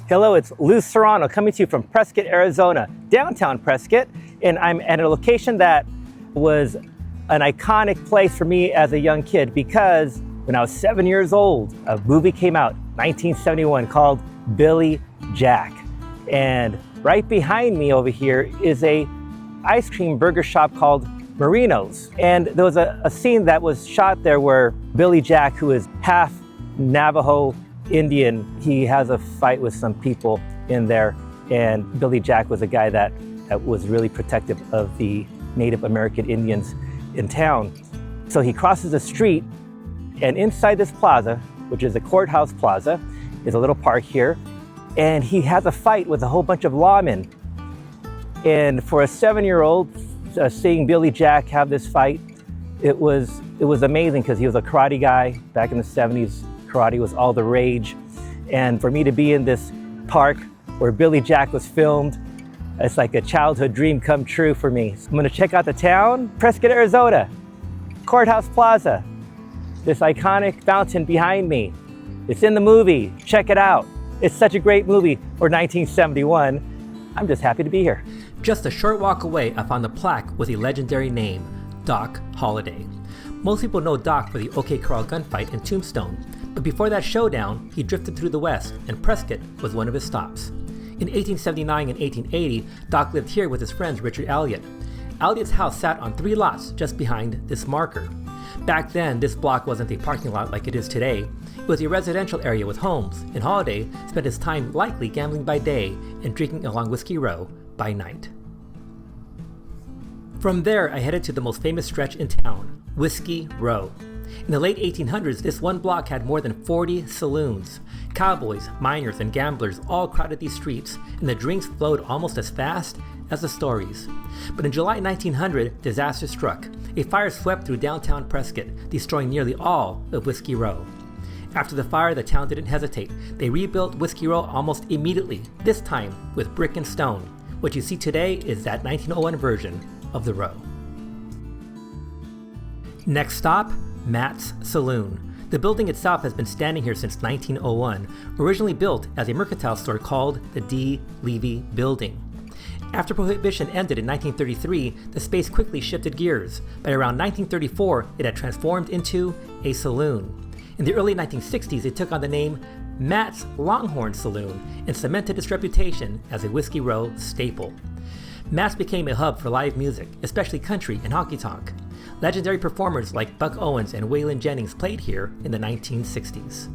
Hello, it's Lou Serrano coming to you from Prescott, Arizona, downtown Prescott, and I'm at a location that was an iconic place for me as a young kid because when I was 7 years old, a movie came out, 1971, called Billy Jack. And right behind me over here is a ice cream burger shop called Marino's. And there was a scene that was shot there where Billy Jack, who is half Navajo Indian, he has a fight with some people in there. And Billy Jack was a guy that was really protective of the Native American Indians in town. So he crosses the street, and inside this plaza, which is the Courthouse Plaza, is a little park here, and he has a fight with a whole bunch of lawmen. And for a 7-year-old, seeing Billy Jack have this fight, it was amazing because he was a karate guy. Back in the 70s, karate was all the rage. And for me to be in this park where Billy Jack was filmed, it's like a childhood dream come true for me. So I'm gonna check out the town, Prescott, Arizona, Courthouse Plaza, this iconic fountain behind me. It's in the movie, check it out. It's such a great movie for 1971. I'm just happy to be here. Just a short walk away, I found a plaque with a legendary name, Doc Holliday. Most people know Doc for the OK Corral gunfight in Tombstone, but before that showdown, he drifted through the West, and Prescott was one of his stops. In 1879 and 1880, Doc lived here with his friends Richard Elliott. Elliott's house sat on 3 lots just behind this marker. Back then, this block wasn't a parking lot like it is today. It was a residential area with homes, and Holliday spent his time likely gambling by day and drinking along Whiskey Row by night. From there, I headed to the most famous stretch in town, Whiskey Row. In the late 1800s, this one block had more than 40 saloons. Cowboys, miners, and gamblers all crowded these streets, and the drinks flowed almost as fast as the stories. But in July 1900, disaster struck. A fire swept through downtown Prescott, destroying nearly all of Whiskey Row. After the fire, the town didn't hesitate. They rebuilt Whiskey Row almost immediately, this time with brick and stone. What you see today is that 1901 version of the row. Next stop, Matt's Saloon. The building itself has been standing here since 1901, originally built as a mercantile store called the D. Levy Building. After Prohibition ended in 1933, the space quickly shifted gears. By around 1934, it had transformed into a saloon. In the early 1960s, it took on the name Matt's Longhorn Saloon and cemented its reputation as a Whiskey Row staple. Matt's became a hub for live music, especially country and honky-tonk. Legendary performers like Buck Owens and Waylon Jennings played here in the 1960s.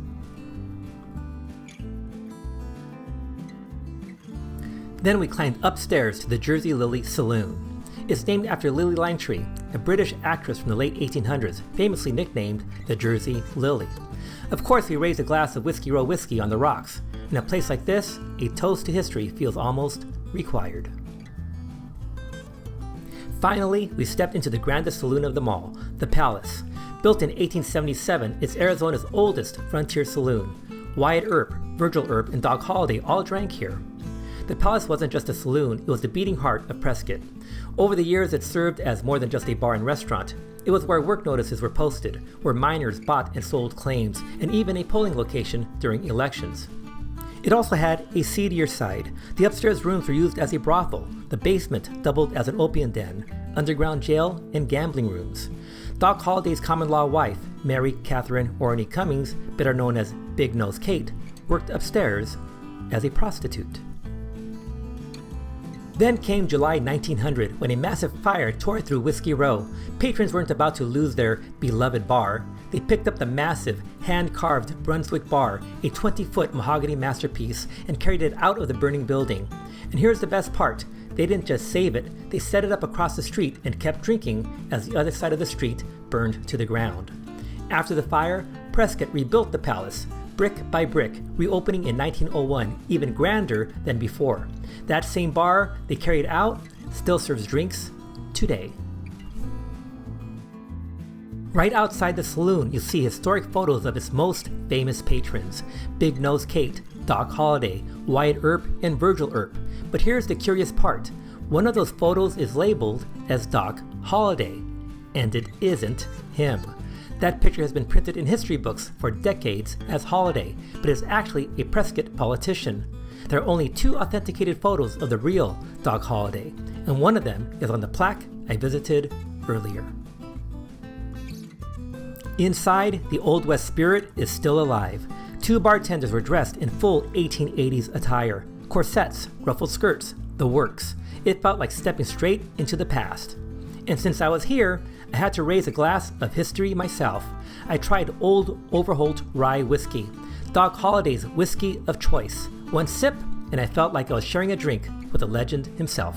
Then we climbed upstairs to the Jersey Lilly Saloon. It's named after Lily Langtry, a British actress from the late 1800s, famously nicknamed the Jersey Lily. Of course, we raised a glass of Whiskey Row whiskey on the rocks. In a place like this, a toast to history feels almost required. Finally, we stepped into the grandest saloon of them all, the Palace. Built in 1877, it's Arizona's oldest frontier saloon. Wyatt Earp, Virgil Earp, and Doc Holliday all drank here. The Palace wasn't just a saloon, it was the beating heart of Prescott. Over the years, it served as more than just a bar and restaurant. It was where work notices were posted, where miners bought and sold claims, and even a polling location during elections. It also had a seedier side. The upstairs rooms were used as a brothel. The basement doubled as an opium den, underground jail, and gambling rooms. Doc Holliday's common-law wife, Mary Catherine Orney Cummings, better known as Big Nose Kate, worked upstairs as a prostitute. Then came July 1900, when a massive fire tore through Whiskey Row. Patrons weren't about to lose their beloved bar. They picked up the massive, hand-carved Brunswick bar, a 20-foot mahogany masterpiece, and carried it out of the burning building. And here's the best part. They didn't just save it, they set it up across the street and kept drinking as the other side of the street burned to the ground. After the fire, Prescott rebuilt the Palace, brick by brick, reopening in 1901, even grander than before. That same bar they carried out still serves drinks today. Right outside the saloon, you'll see historic photos of its most famous patrons, Big Nose Kate, Doc Holliday, Wyatt Earp, and Virgil Earp. But here's the curious part. One of those photos is labeled as Doc Holliday, and it isn't him. That picture has been printed in history books for decades as Holliday, but is actually a Prescott politician. There are only 2 authenticated photos of the real Doc Holliday, and one of them is on the plaque I visited earlier. Inside, the Old West spirit is still alive. 2 bartenders were dressed in full 1880s attire, corsets, ruffled skirts, the works. It felt like stepping straight into the past. And since I was here, I had to raise a glass of history myself. I tried Old Overholt rye whiskey, Doc Holliday's whiskey of choice. One sip, and I felt like I was sharing a drink with the legend himself.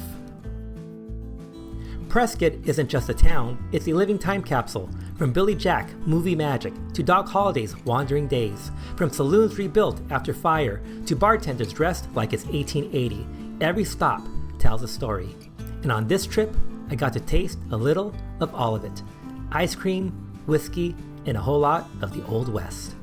Prescott isn't just a town, it's a living time capsule. From Billy Jack movie magic to Doc Holliday's wandering days, from saloons rebuilt after fire to bartenders dressed like it's 1880, every stop tells a story. And on this trip, I got to taste a little of all of it. Ice cream, whiskey, and a whole lot of the Old West.